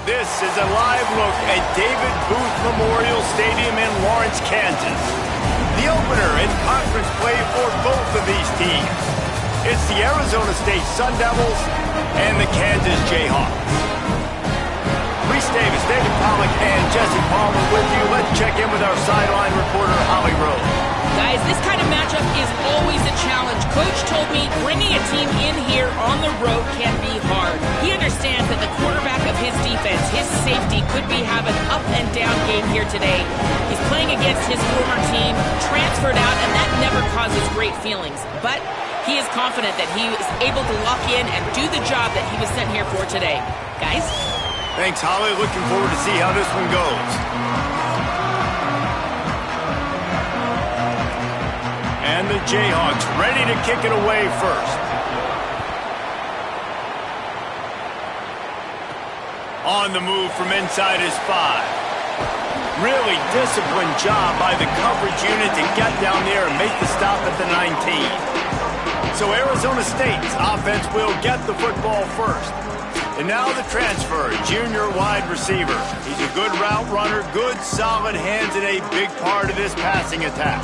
This is a live look at David Booth Memorial Stadium in Lawrence, Kansas. The opener in conference play for both of these teams. It's the Arizona State Sun Devils and the Kansas Jayhawks. Reese Davis, David Pollack, and Jesse Palmer with you. Let's check in with our sideline reporter, Holly Rose. Guys, this kind of matchup is always a challenge. Coach told me bringing a team in here on the road can be hard. He understands that the quarterback of his defense, his safety, could be having up and down game here today. He's playing against his former team, transferred out, and that never causes great feelings. But he is confident that he is able to lock in and do the job that he was sent here for today. Guys? Thanks, Holly. Looking forward to see how this one goes. And the Jayhawks ready to kick it away first. On the move from inside his 5. Really disciplined job by the coverage unit to get down there and make the stop at the 19. So Arizona State's offense will get the football first. And now the transfer, junior wide receiver. He's a good route runner, good solid hands, and a big part of this passing attack.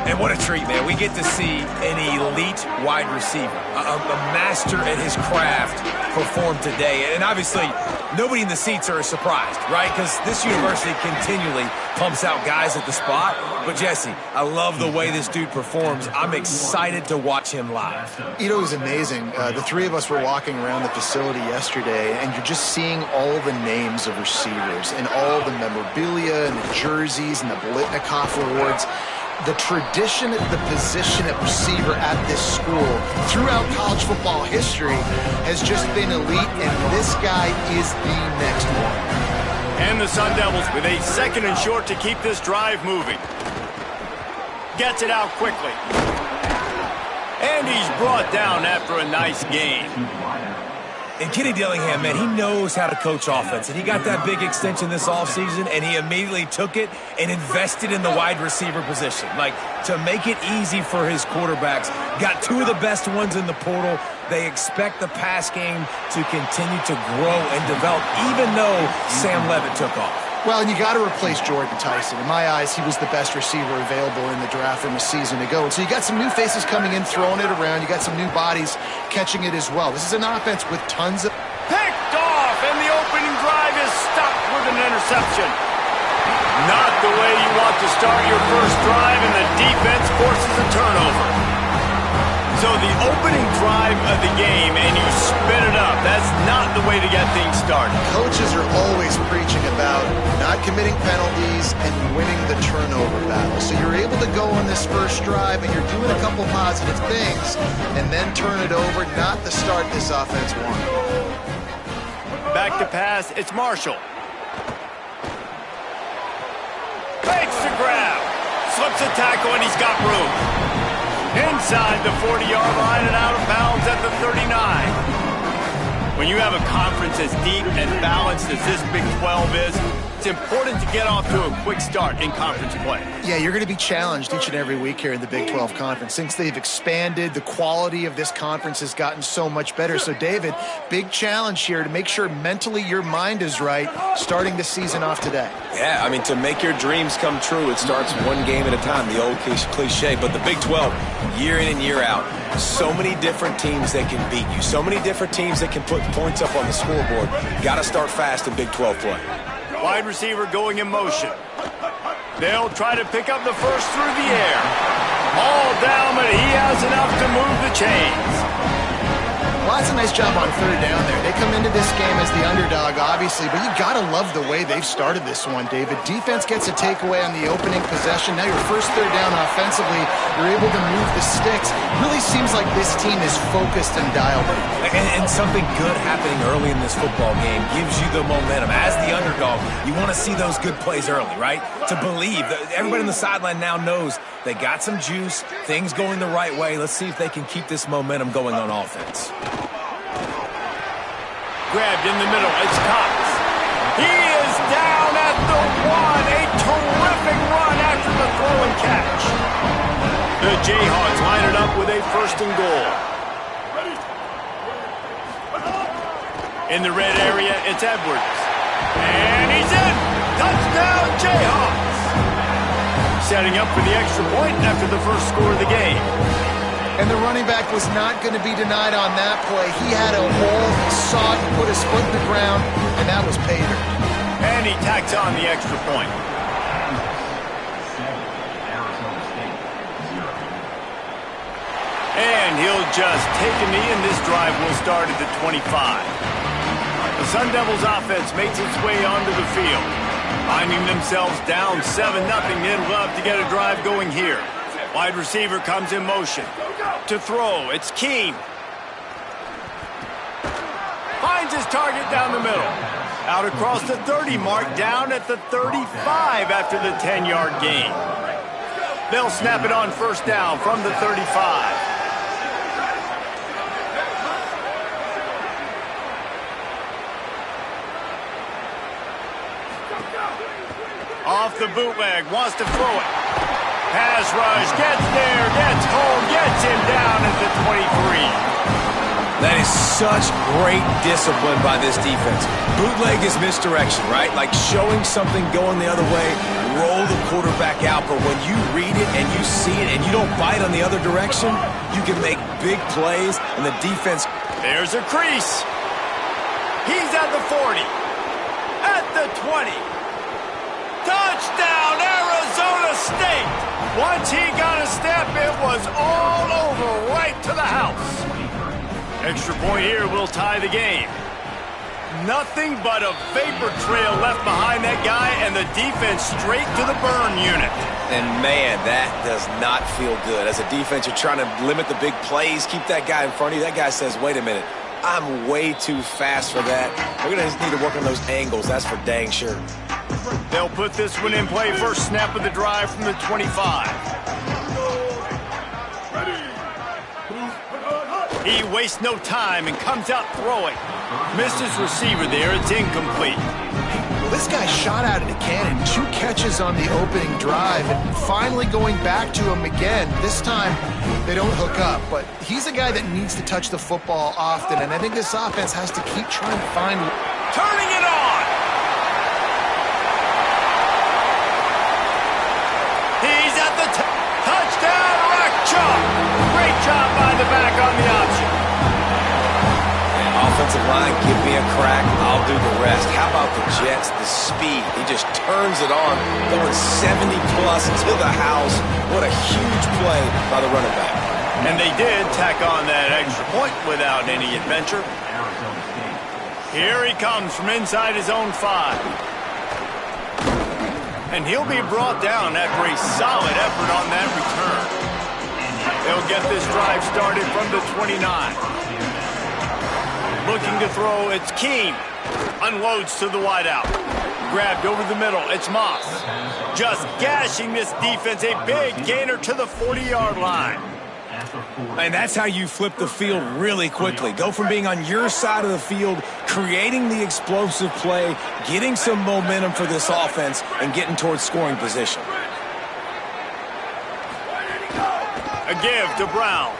And what a treat, man. We get to see an elite wide receiver, a master at his craft perform today. And obviously, nobody in the seats are surprised, right? Because this university continually pumps out guys at the spot. But, Jesse, I love the way this dude performs. I'm excited to watch him live. You know, it was amazing. The three of us were walking around the facility yesterday, and you're just seeing all the names of receivers and all the memorabilia and the jerseys and the Bolitnikoff awards. The tradition at the position at receiver at this school throughout college football history has just been elite, and this guy is the next one. And the Sun Devils with a 2nd and short to keep this drive moving. Gets it out quickly. And he's brought down after a nice gain. And Kenny Dillingham, man, he knows how to coach offense. And he got that big extension this offseason, and he immediately took it and invested in the wide receiver position. Like, to make it easy for his quarterbacks. Got 2 of the best ones in the portal. They expect the pass game to continue to grow and develop, even though Sam Levitt took off. Well, and you got to replace Jordan Tyson. In my eyes, he was the best receiver available in the draft from a season ago. And so you got some new faces coming in, throwing it around. You got some new bodies catching it as well. This is an offense with tons of... Picked off, and the opening drive is stopped with an interception. Not the way you want to start your first drive, and the defense forces a turnover. So the opening drive of the game, and you spin it up. That's not the way to get things started. Coaches are always preaching about not committing penalties and winning the turnover battle. So you're able to go on this first drive, and you're doing a couple positive things, and then turn it over, not the start this offense won. Back to pass, it's Marshall. Fakes the grab. Slips a tackle, and he's got room. Inside the 40-yard line and out of bounds at the 39. When you have a conference as deep and balanced as this Big 12 is, it's important to get off to a quick start in conference play. Yeah, you're going to be challenged each and every week here in the Big 12 Conference. Since they've expanded, the quality of this conference has gotten so much better. So, David, big challenge here to make sure mentally your mind is right starting the season off today. Yeah, I mean, to make your dreams come true, it starts one game at a time, the old cliche. But the Big 12, year in and year out, so many different teams that can beat you, so many different teams that can put points up on the scoreboard. Got to start fast in Big 12 play. Wide receiver going in motion. They'll try to pick up the first through the air. All down, but he has enough to move the chains. Well, that's a nice job on 3rd down there. They come into this game as the underdog, obviously, but you got to love the way they've started this one, David. Defense gets a takeaway on the opening possession. Now your first 3rd down offensively, you're able to move the sticks. Really seems like this team is focused and dialed in. And something good happening early in this football game gives you the momentum. As the underdog, you want to see those good plays early, right? To believe that everybody on the sideline now knows they got some juice, things going the right way. Let's see if they can keep this momentum going on offense. Grabbed in the middle, it's Cox. He is down at the 1. A terrific run after the throw and catch. The Jayhawks line it up with a 1st and goal. In the red area, it's Edwards. And he's in. Touchdown, Jayhawks. Setting up for the extra point after the first score of the game. And the running back was not going to be denied on that play. He had a hole, he saw it, he put his foot in the ground, and that was pay dirt. And he tacks on the extra point. And he'll just take a knee, and this drive will start at the 25. The Sun Devils offense makes its way onto the field. Finding themselves down 7-0, they'd love to get a drive going here. Wide receiver comes in motion. To throw, it's Keene. Finds his target down the middle. Out across the 30 mark, down at the 35 after the 10-yard gain. They'll snap it on first down from the 35. Off the bootleg, wants to throw it. Pass rush, gets there, gets home, gets him down at the 23. That is such great discipline by this defense. Bootleg is misdirection, right? Like showing something going the other way, roll the quarterback out. But when you read it and you see it and you don't bite on the other direction, you can make big plays, and the defense... There's a crease. He's at the 40. At the 20. Touchdown, Arizona State! Once he got a step, it was all over right to the house. Extra point here will tie the game. Nothing but a vapor trail left behind that guy, and the defense straight to the burn unit. And man, that does not feel good. As a defense, you're trying to limit the big plays, keep that guy in front of you. That guy says, wait a minute, I'm way too fast for that. We're going to need to work on those angles, that's for dang sure. They'll put this one in play. First snap of the drive from the 25. He wastes no time and comes out throwing. Missed his receiver there. It's incomplete. Well, this guy shot out of the cannon. 2 catches on the opening drive, and finally going back to him again. This time, they don't hook up. But he's a guy that needs to touch the football often, and I think this offense has to keep trying to find... Turning it on! He's at the touchdown, Rockchalk! Great job by the back on the option. Offensive line, give me a crack, I'll do the rest. How about the Jets, the speed? He just turns it on, going 70-plus to the house. What a huge play by the running back. And they did tack on that extra point without any adventure. Here he comes from inside his own 5. And he'll be brought down after a solid effort on that return. They'll get this drive started from the 29. Looking to throw, it's Keene. Unloads to the wideout. Grabbed over the middle, it's Moss. Just gashing this defense, a big gainer to the 40-yard line. And that's how you flip the field really quickly. Go from being on your side of the field, creating the explosive play, getting some momentum for this offense, and getting towards scoring position. A give to Brown.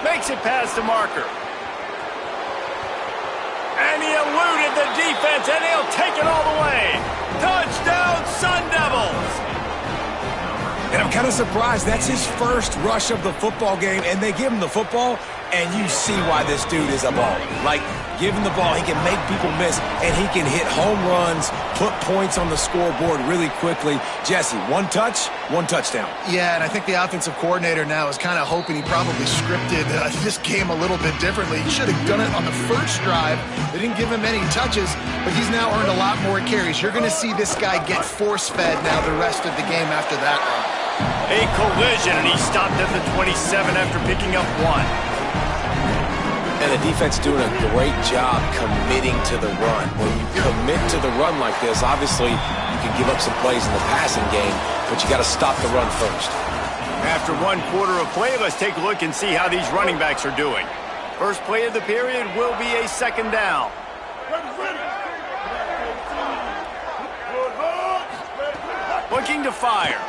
Makes it past the marker. And he eluded the defense, and he'll take it all the way. Touchdown, Sun Devils! And I'm kind of surprised that's his first rush of the football game, and they give him the football, and you see why this dude is a baller. Like, give him the ball, he can make people miss, and he can hit home runs, put points on the scoreboard really quickly. Jesse, 1 touch, 1 touchdown. Yeah, and I think the offensive coordinator now is kind of hoping he probably scripted this game a little bit differently. He should have done it on the first drive. They didn't give him any touches, but he's now earned a lot more carries. You're going to see this guy get force-fed now the rest of the game after that run. A collision, and he stopped at the 27 after picking up 1. And the defense doing a great job committing to the run. When you commit to the run like this, obviously you can give up some plays in the passing game, but you got to stop the run first. After 1 quarter of play, let's take a look and see how these running backs are doing. First play of the period will be a 2nd down. Looking to fire.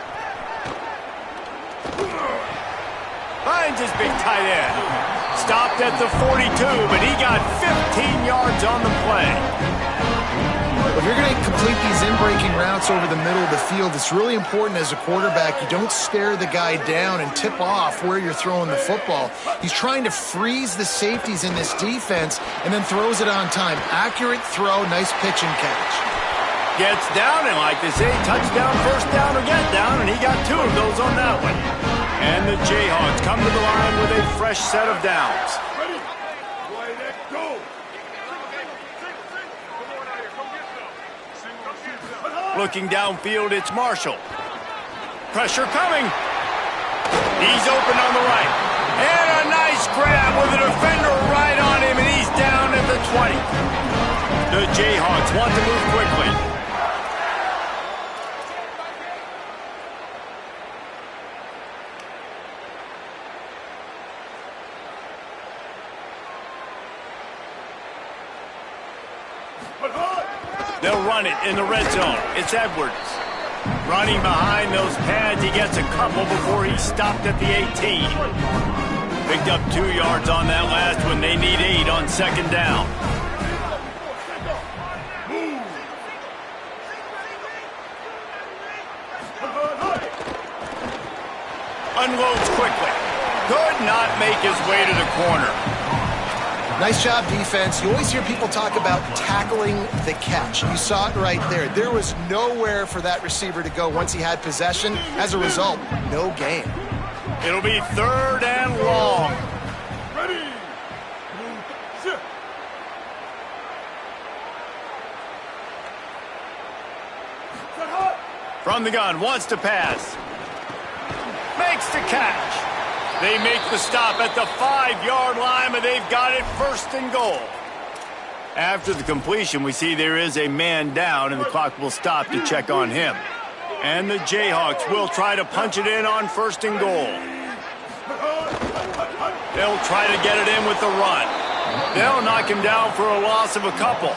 Finds his big tight end. Stopped at the 42, but he got 15 yards on the play. complete these in-breaking routes over the middle of the field, it's really important as a quarterback you don't stare the guy down and tip off where you're throwing the football. He's trying to freeze the safeties in this defense and then throws it on time. Accurate throw, nice pitch and catch. Gets down, and like they say, touchdown, first down, or get down, and he got 2 of those on that one. And the Jayhawks come to the line with a fresh set of downs. Looking downfield, it's Marshall. Pressure coming. He's open on the right. And a nice grab with a defender right on him, and he's down at the 20. The Jayhawks want to move quickly. They'll run it in the red zone. It's Edwards. Running behind those pads, he gets a couple before he stopped at the 18. Picked up 2 yards on that last one. They need 8 on second down. Unloads quickly. Could not make his way to the corner. Nice job, defense. You always hear people talk about tackling the catch. You saw it right there. There was nowhere for that receiver to go once he had possession. As a result, no gain. It'll be 3rd and long. Ready. Sit. From the gun, wants to pass. Makes the catch. They make the stop at the 5-yard line, but they've got it 1st and goal. After the completion, we see there is a man down, and the clock will stop to check on him. And the Jayhawks will try to punch it in on 1st and goal. They'll try to get it in with the run. They'll knock him down for a loss of a couple.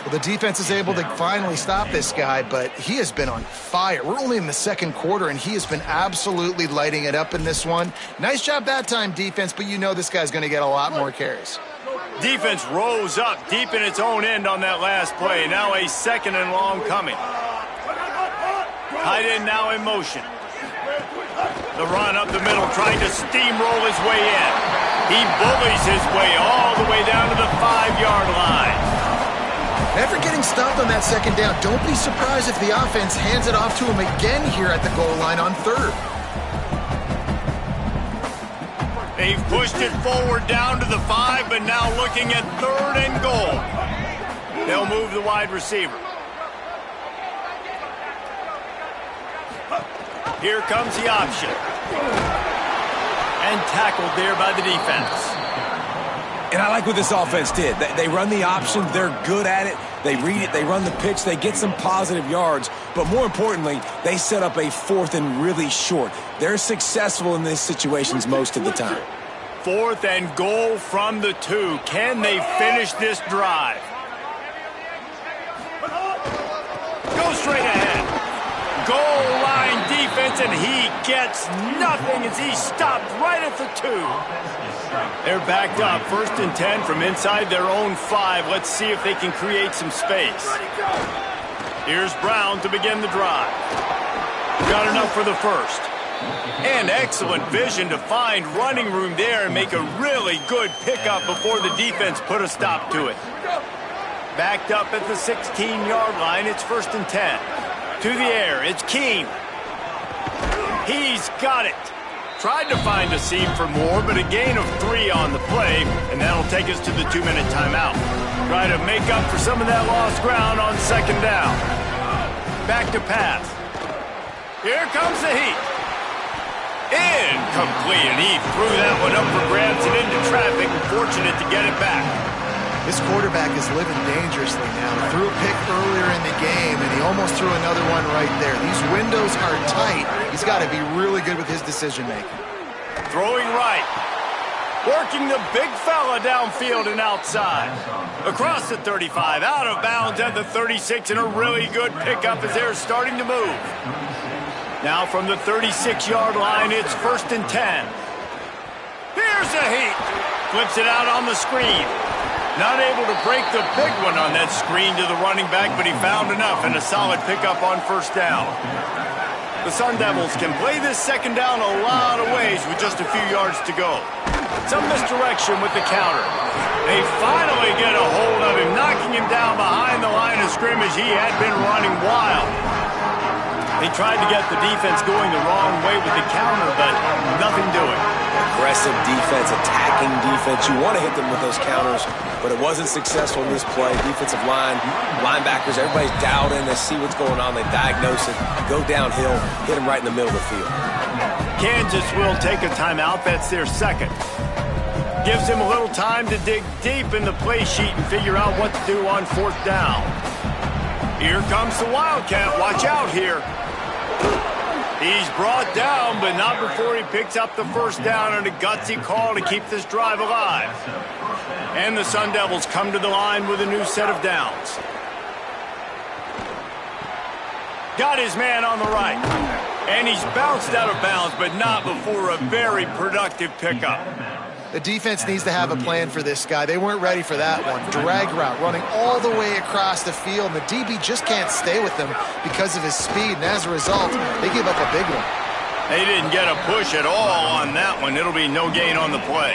Well, the defense is able to finally stop this guy, but he has been on fire. We're only in the 2nd quarter, and he has been absolutely lighting it up in this one. Nice job that time, defense, but you know this guy's going to get a lot more carries. Defense rose up deep in its own end on that last play. Now a 2nd and long coming. Tight end now in motion. The run up the middle, trying to steamroll his way in. He bullies his way all the way down to the 5-yard line. After getting stopped on that 2nd down, don't be surprised if the offense hands it off to him again here at the goal line on 3rd. They've pushed it forward down to the 5, but now looking at 3rd and goal. They'll move the wide receiver. Here comes the option. And tackled there by the defense. And I like what this offense did. They run the option. They're good at it. They read it. They run the pitch. They get some positive yards. But more importantly, they set up a 4th and really short. They're successful in these situations most of the time. 4th and goal from the 2. Can they finish this drive? Go straight ahead. Goal line defense, and he gets nothing as he stopped right at the 2. They're backed up, 1st and 10 from inside their own 5. Let's see if they can create some space. Here's Brown to begin the drive. Got enough for the 1st. And excellent vision to find running room there and make a really good pickup before the defense put a stop to it. Backed up at the 16-yard line, it's 1st and 10. To the air, it's Keene. He's got it. Tried to find a seam for more, but a gain of 3 on the play, and that'll take us to the 2-minute timeout. Try to make up for some of that lost ground on 2nd down. Back to pass. Here comes the heat. Incomplete, and he threw that one up for grabs and into traffic, and fortunate to get it back. This quarterback is living dangerously now. He threw a pick earlier in the game, and he almost threw another one right there. These windows are tight. He's got to be really good with his decision-making. Throwing right. Working the big fella downfield and outside. Across the 35, out of bounds at the 36, and a really good pickup as they're starting to move. Now from the 36-yard line, it's 1st and 10. Here's the heat. Flips it out on the screen. Not able to break the big one on that screen to the running back, but he found enough and a solid pickup on first down. The Sun Devils can play this second down a lot of ways with just a few yards to go. Some misdirection with the counter. They finally get a hold of him, knocking him down behind the line of scrimmage. He had been running wild. They tried to get the defense going the wrong way with the counter, but nothing doing. Aggressive defense, attacking defense. You want to hit them with those counters, but it wasn't successful in this play. Defensive line, linebackers, everybody's dialed in. They see what's going on. They diagnose it, go downhill, hit them right in the middle of the field. Kansas will take a timeout. That's their second. Gives him a little time to dig deep in the play sheet and figure out what to do on fourth down. Here comes the Wildcat. Watch out here. He's brought down, but not before he picks up the first down and a gutsy call to keep this drive alive. And the Sun Devils come to the line with a new set of downs. Got his man on the right. And he's bounced out of bounds, but not before a very productive pickup. The defense needs to have a plan for this guy. They weren't ready for that one. Drag route, running all the way across the field. And the DB just can't stay with him because of his speed. And as a result, they give up a big one. They didn't get a push at all on that one. It'll be no gain on the play.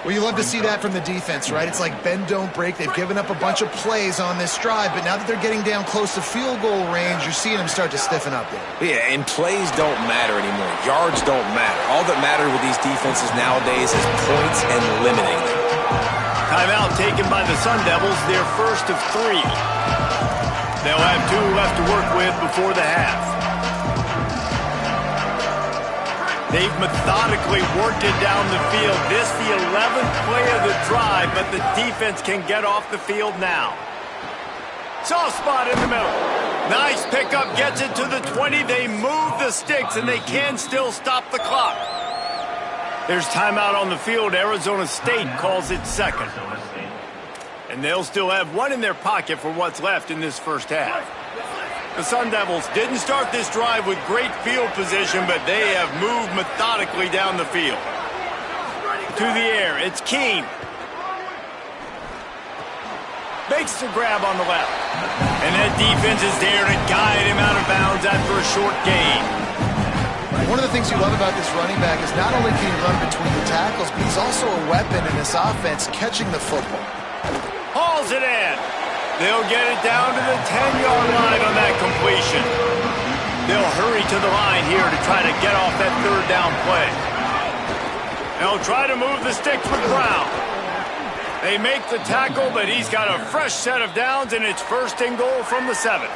Well, you love to see that from the defense, right? It's like bend, don't break. They've given up a bunch of plays on this drive, but now that they're getting down close to field goal range, you're seeing them start to stiffen up there. Yeah, and plays don't matter anymore. Yards don't matter. All that matters with these defenses nowadays is points and limiting them. Timeout taken by the Sun Devils, their first of 3. They'll have 2 left to work with before the half. They've methodically worked it down the field. This the 11th play of the drive, but the defense can get off the field now. Soft spot in the middle. Nice pickup, gets it to the 20. They move the sticks, and they can still stop the clock. There's timeout on the field. Arizona State calls it second. And they'll still have 1 in their pocket for what's left in this first half. The Sun Devils didn't start this drive with great field position, but they have moved methodically down the field. To the air, it's Keene. Makes the grab on the left. And that defense is there to guide him out of bounds after a short gain. One of the things you love about this running back is not only can he run between the tackles, but he's also a weapon in this offense, catching the football. Hauls it in. They'll get it down to the 10-yard line on that completion. They'll hurry to the line here to try to get off that third down play. They'll try to move the sticks with Brown. They make the tackle, but he's got a fresh set of downs, and it's first and goal from the 7.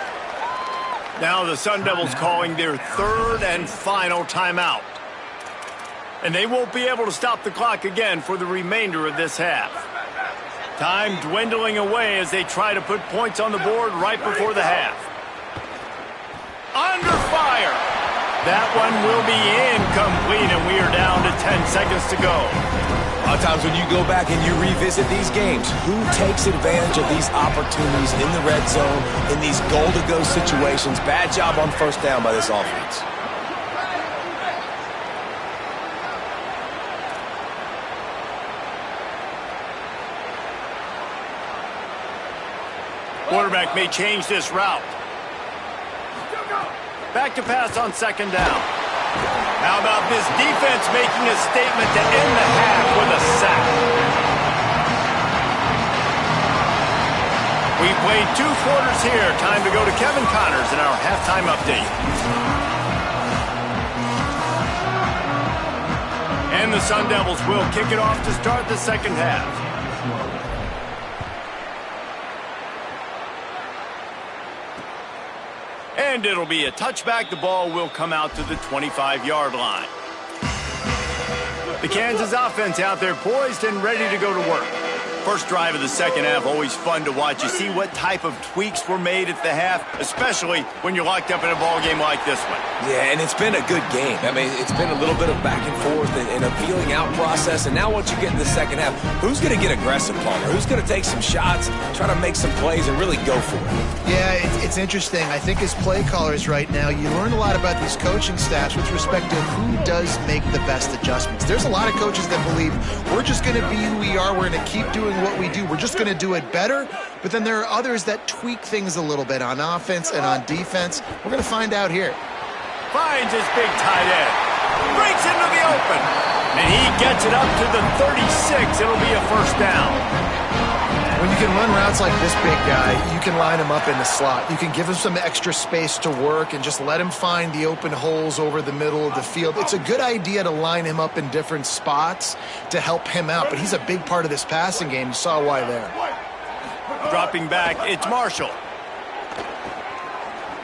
Now the Sun Devils calling their third and final timeout. And they won't be able to stop the clock again for the remainder of this half. Time dwindling away as they try to put points on the board right before the half. Under fire. That one will be incomplete, and we are down to 10 seconds to go. A lot of times when you go back and you revisit these games, who takes advantage of these opportunities in the red zone, in these goal-to-go situations? Bad job on first down by this offense. Quarterback may change this route. Back to pass on second down. How about this defense making a statement to end the half with a sack? We played 2 quarters here. Time to go to Kevin Connors in our halftime update. And the Sun Devils will kick it off to start the second half. And it'll be a touchback. The ball will come out to the 25-yard line. The Kansas offense out there poised and ready to go to work. First drive of the second half, always fun to watch. You see what type of tweaks were made at the half, especially when you're locked up in a ball game like this one. Yeah, and it's been a good game. I mean, it's been a little bit of back and forth and a feeling out process. And now once you get in the second half, who's going to get aggressive, Palmer? Who's going to take some shots, try to make some plays, and really go for it? Yeah, it's interesting. I think as play callers right now, you learn a lot about these coaching staffs with respect to who does make the best adjustments. There's a lot of coaches that believe we're just going to be who we are. We're going to keep doing doing what we do. We're just going to do it better. But then there are others that tweak things a little bit on offense and on defense. We're going to find out here. Finds his big tight end. Breaks into the open. And he gets it up to the 36. It'll be a first down. When you can run routes like this big guy, you can line him up in the slot. You can give him some extra space to work and just let him find the open holes over the middle of the field. It's a good idea to line him up in different spots to help him out, but he's a big part of this passing game. You saw why there. Dropping back, it's Marshall.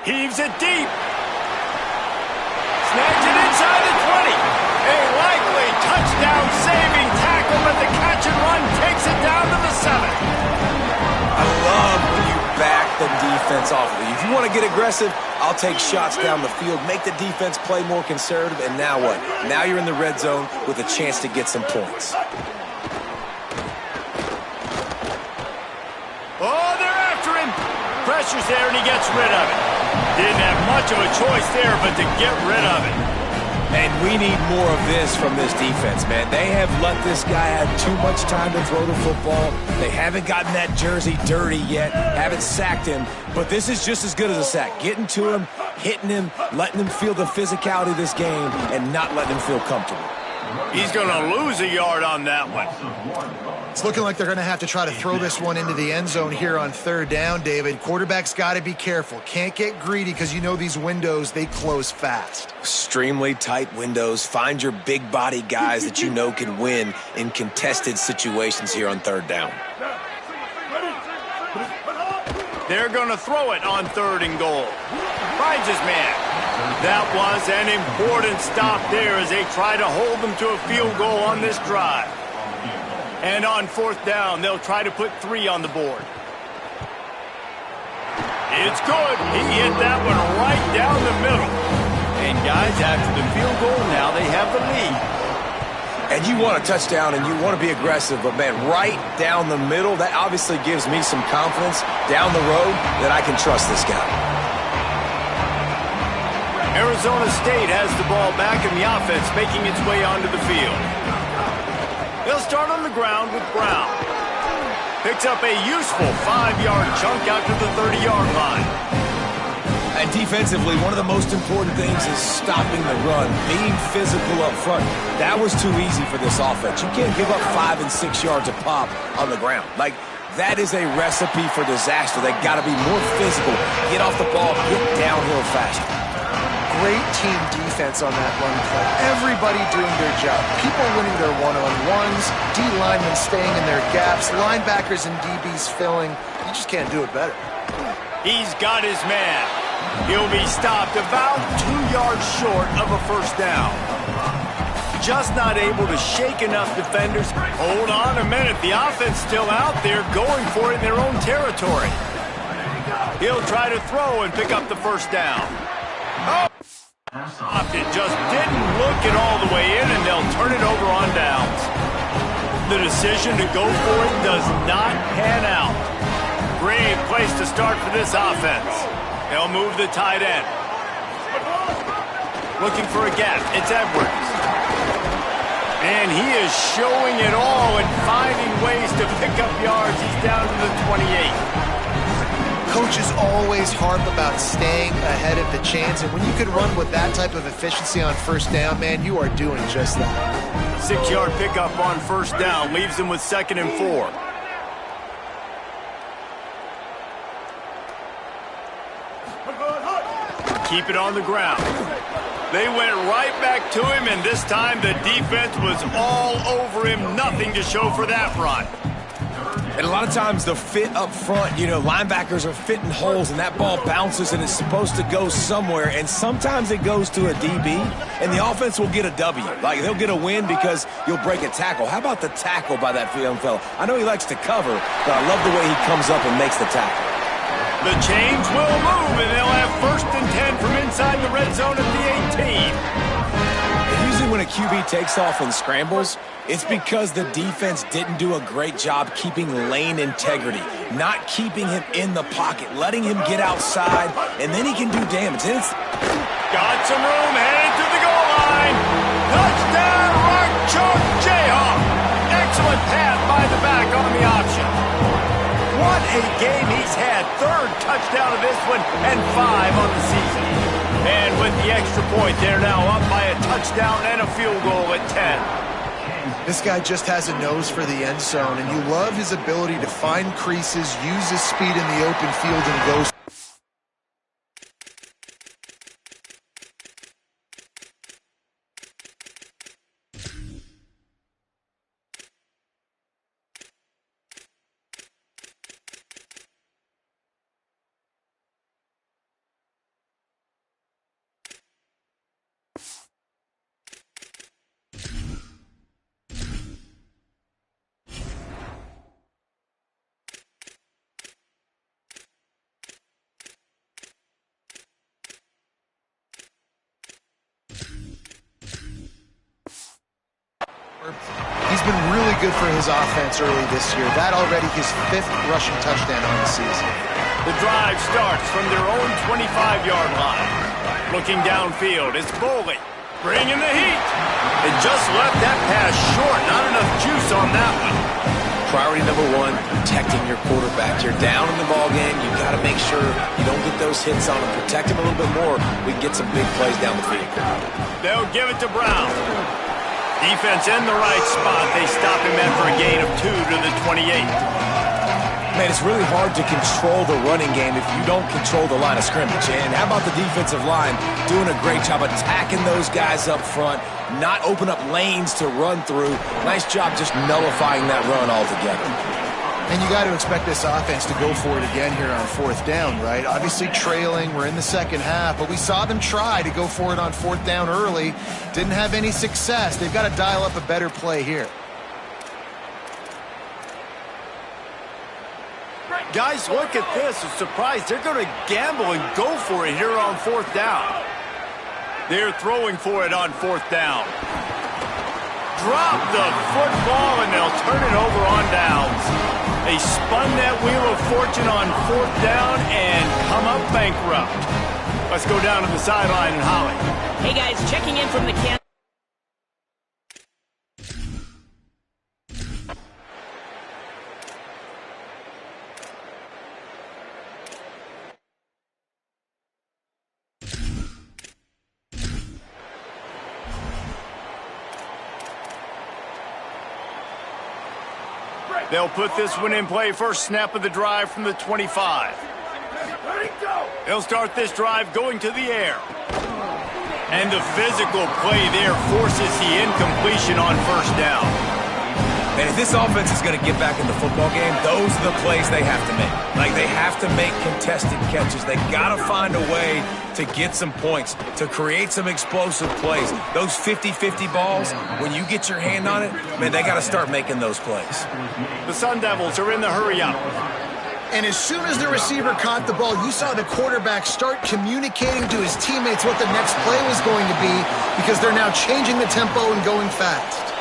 Heaves it deep. Snags it inside the 20. A likely touchdown-saving tackle, but the catch and run takes it down to the 7. I love when you back the defense off of you. If you want to get aggressive, I'll take shots down the field, make the defense play more conservative, and now what? Now you're in the red zone with a chance to get some points. Oh, they're after him. Pressure's there, and he gets rid of it. Didn't have much of a choice there, but to get rid of it. And we need more of this from this defense, man. They have let this guy have too much time to throw the football. They haven't gotten that jersey dirty yet, haven't sacked him. But this is just as good as a sack. Getting to him, hitting him, letting him feel the physicality of this game, and not letting him feel comfortable. He's going to lose a yard on that one. It's looking like they're going to have to try to throw this one into the end zone here on third down, David. Quarterback's got to be careful. Can't get greedy because you know these windows, they close fast. Extremely tight windows. Find your big body guys that you know can win in contested situations here on third down. They're going to throw it on third and goal. Finds his man. That was an important stop there as they try to hold them to a field goal on this drive. And on fourth down, they'll try to put 3 on the board. It's good. He hit that one right down the middle. And guys, after the field goal, now they have the lead. And you want a touchdown and you want to be aggressive, but man, right down the middle, that obviously gives me some confidence down the road that I can trust this guy. Arizona State has the ball back in the offense, making its way onto the field. They'll start on the ground with Brown. Picks up a useful 5-yard chunk out to the 30-yard line. And defensively, one of the most important things is stopping the run, being physical up front. That was too easy for this offense. You can't give up 5 and 6 yards a pop on the ground. Like, that is a recipe for disaster. They got to be more physical, get off the ball, get downhill faster. Great team defense on that run play. Everybody doing their job. People winning their one-on-ones, D linemen staying in their gaps, linebackers and DBs filling. You just can't do it better. He's got his man. He'll be stopped about 2 yards short of a first down. Just not able to shake enough defenders. Hold on a minute. The offense still out there going for it in their own territory. He'll try to throw and pick up the first down. Oh! It just didn't look it all the way in, and they'll turn it over on downs. The decision to go for it does not pan out. Great place to start for this offense. They'll move the tight end. Looking for a gap. It's Edwards. And he is showing it all and finding ways to pick up yards. He's down to the 28. Coaches always harp about staying ahead of the chance, and when you can run with that type of efficiency on first down, man, you are doing just that. 6-yard pickup on first down leaves them with 2nd and 4. Keep it on the ground. They went right back to him, and this time the defense was all over him. Nothing to show for that run. And a lot of times the fit up front, you know, linebackers are fitting holes and that ball bounces and it's supposed to go somewhere. And sometimes it goes to a DB and the offense will get a W. Like they'll get a win because you'll break a tackle. How about the tackle by that young fella? I know he likes to cover, but I love the way he comes up and makes the tackle. The chains will move and they'll have 1st and 10 from inside the red zone at the 18. And usually when a QB takes off and scrambles, it's because the defense didn't do a great job keeping lane integrity, not keeping him in the pocket, letting him get outside, and then he can do damage. And it's got some room, headed to the goal line. Touchdown, Rock Chalk Jayhawk. Excellent pass by the back on the option. What a game he's had. Third touchdown of this one and 5 on the season. And with the extra point, they're now up by a touchdown and a field goal at 10. This guy just has a nose for the end zone, and you love his ability to find creases, use his speed in the open field, and go. He's been really good for his offense early this year. That already his 5th rushing touchdown on the season. The drive starts from their own 25-yard line. Looking downfield, it's Foley. Bringing the heat. It just left that pass short. Not enough juice on that one. Priority number 1, protecting your quarterback. You're down in the ball game. You've got to make sure you don't get those hits on him. Protect him a little bit more. We can get some big plays down the field. They'll give it to Brown. Defense in the right spot. They stop him after a gain of 2 to the 28. Man, it's really hard to control the running game if you don't control the line of scrimmage. And how about the defensive line doing a great job attacking those guys up front, not open up lanes to run through. Nice job just nullifying that run altogether. And you got to expect this offense to go for it again here on 4th down, right? Obviously trailing, we're in the second half, but we saw them try to go for it on 4th down early. Didn't have any success. They've got to dial up a better play here. Guys, look at this. I'm surprised they're going to gamble and go for it here on 4th down. They're throwing for it on 4th down. Drop the football, and they'll turn it over on downs. They spun that wheel of fortune on 4th down and come up bankrupt. Let's go down to the sideline and Holly. Hey, guys, checking in from the camp. They'll put this one in play. First snap of the drive from the 25. They'll start this drive going to the air. And the physical play there forces the incompletion on 1st down. And if this offense is going to get back in the football game, those are the plays they have to make. Like, they have to make contested catches. They got to find a way to get some points, to create some explosive plays. Those 50-50 balls, when you get your hand on it, man, they got to start making those plays. The Sun Devils are in the hurry-up. And as soon as the receiver caught the ball, you saw the quarterback start communicating to his teammates what the next play was going to be, because they're now changing the tempo and going fast.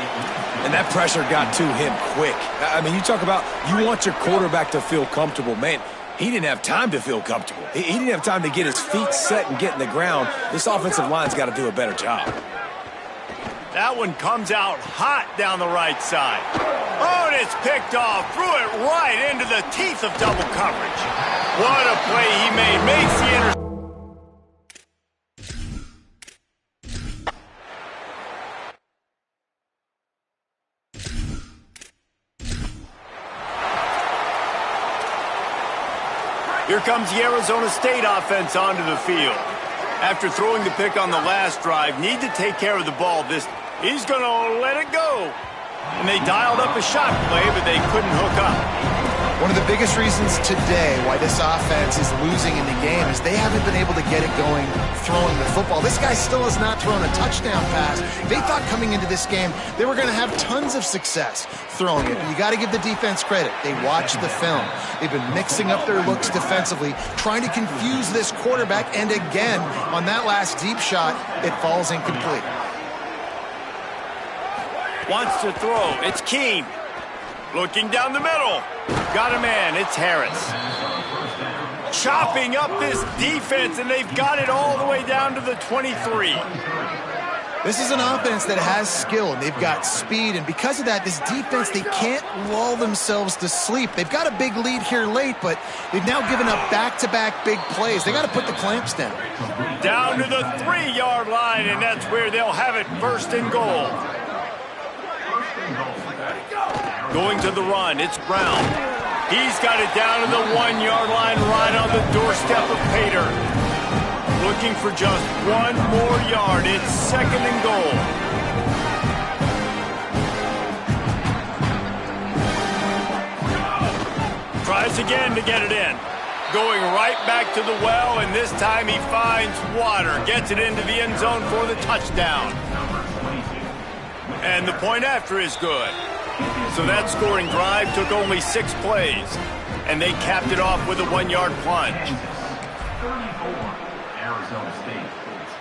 And that pressure got to him quick. I mean, you talk about you want your quarterback to feel comfortable. Man, he didn't have time to feel comfortable. He didn't have time to get his feet set and get in the ground. This offensive line's got to do a better job. That one comes out hot down the right side. Oh, and it's picked off. Threw it right into the teeth of double coverage. What a play he made. Makes the interception. Here comes the Arizona State offense onto the field. After throwing the pick on the last drive, need to take care of the ball. He's going to let it go. And they dialed up a shot play, but they couldn't hook up. One of the biggest reasons today why this offense is losing in the game is they haven't been able to get it going throwing the football. This guy still has not thrown a touchdown pass. They thought coming into this game they were going to have tons of success throwing it. But you got to give the defense credit. They watched the film. They've been mixing up their looks defensively, trying to confuse this quarterback. And again, on that last deep shot, it falls incomplete. Wants to throw. It's Keene. Looking down the middle. Got a man. It's Harris. Chopping up this defense, and they've got it all the way down to the 23. This is an offense that has skill, and they've got speed, and because of that, this defense, they can't lull themselves to sleep. They've got a big lead here late, but they've now given up back-to-back big plays. They got to put the clamps down. Down to the 3-yard line, and that's where they'll have it, first and goal. Going to the run, it's Brown. He's got it down to the 1-yard line, right on the doorstep of Pater. Looking for just one more yard. It's second and goal. Tries again to get it in. Going right back to the well, and this time he finds water. Gets it into the end zone for the touchdown. And the point after is good. So that scoring drive took only 6 plays, and they capped it off with a 1-yard plunge. Arizona State,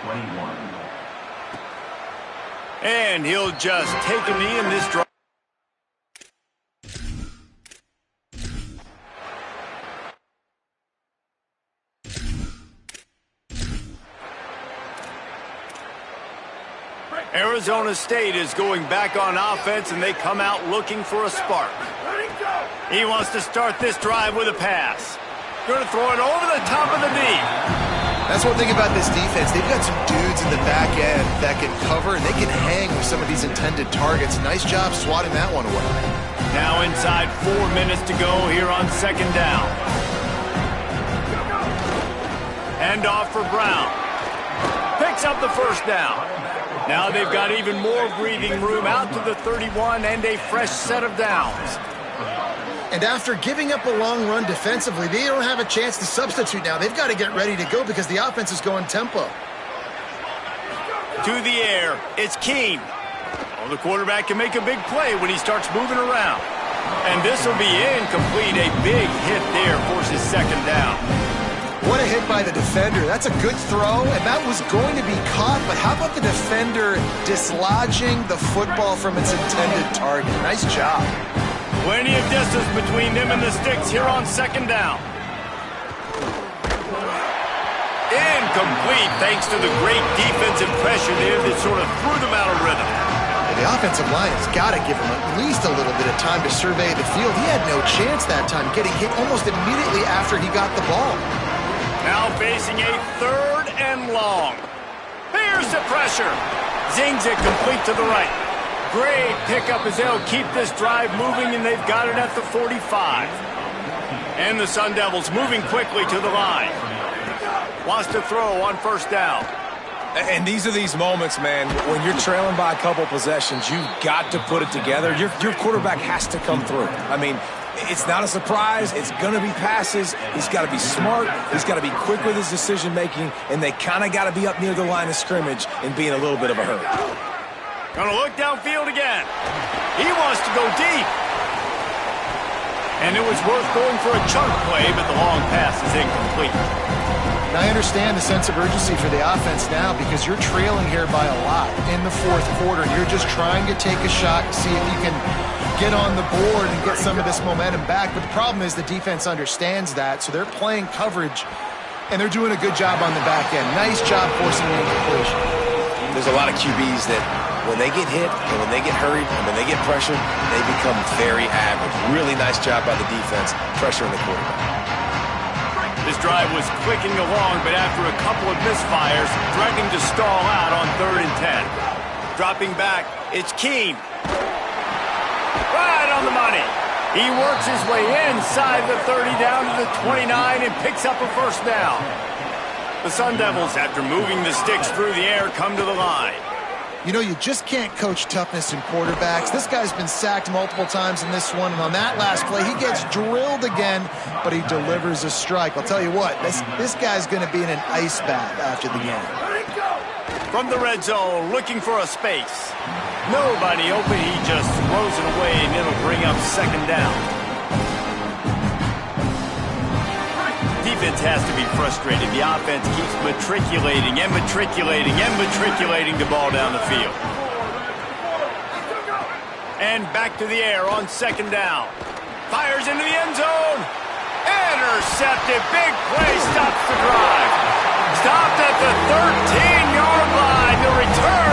21. And he'll just take a knee in this drive. Arizona State is going back on offense, and they come out looking for a spark. He wants to start this drive with a pass. Going to throw it over the top of the knee. That's one thing about this defense. They've got some dudes in the back end that can cover, and they can hang with some of these intended targets. Nice job swatting that one away. Now inside 4 minutes to go here on second down. Hand off for Brown. Picks up the first down. Now they've got even more breathing room out to the 31 and a fresh set of downs. And after giving up a long run defensively, they don't have a chance to substitute now. They've got to get ready to go because the offense is going tempo. To the air, it's Keene. Oh, the quarterback can make a big play when he starts moving around. And this will be incomplete. A big hit there forces second down. What a hit by the defender. That's a good throw, and that was going to be caught. But how about the defender dislodging the football from its intended target? Nice job. Plenty of distance between them and the sticks here on second down. Incomplete thanks to the great defensive pressure there that sort of threw them out of rhythm. The offensive line has got to give him at least a little bit of time to survey the field. He had no chance that time, getting hit almost immediately after he got the ball. Now facing a third and long. Here's the pressure. Zings it complete to the right. Great pickup as they'll keep this drive moving, and they've got it at the 45. And the Sun Devils moving quickly to the line. Wants to throw on first down. And these are these moments, man, when you're trailing by a couple possessions, you've got to put it together. Your quarterback has to come through. I mean, it's not a surprise. It's going to be passes. He's got to be smart. He's got to be quick with his decision-making, and they kind of got to be up near the line of scrimmage and be in a little bit of a hurry. Gonna look downfield again. He wants to go deep. And it was worth going for a chunk play, but the long pass is incomplete. And I understand the sense of urgency for the offense now because you're trailing here by a lot in the fourth quarter. You're just trying to take a shot to see if you can get on the board and get some of this momentum back. But the problem is the defense understands that, so they're playing coverage, and they're doing a good job on the back end. Nice job forcing the incompletion. There's a lot of QBs that when they get hit and when they get hurried and when they get pressured, they become very average. Really nice job by the defense, pressuring the quarterback. This drive was clicking along, but after a couple of misfires, threatening to stall out on 3rd and 10. Dropping back, it's Keene. Right on the money. He works his way inside the 30 down to the 29 and picks up a first down. The Sun Devils, after moving the sticks through the air, come to the line. You know, you just can't coach toughness in quarterbacks. This guy's been sacked multiple times in this one, and on that last play, he gets drilled again, but he delivers a strike. I'll tell you what, this guy's going to be in an ice bath after the game. From the red zone, looking for a space. Nobody open, he just throws it away, and it'll bring up second down. Defense has to be frustrated. The offense keeps matriculating and matriculating and matriculating the ball down the field. And back to the air on second down. Fires into the end zone. Intercepted. Big play. Stops the drive. Stopped at the 13-yard line. The return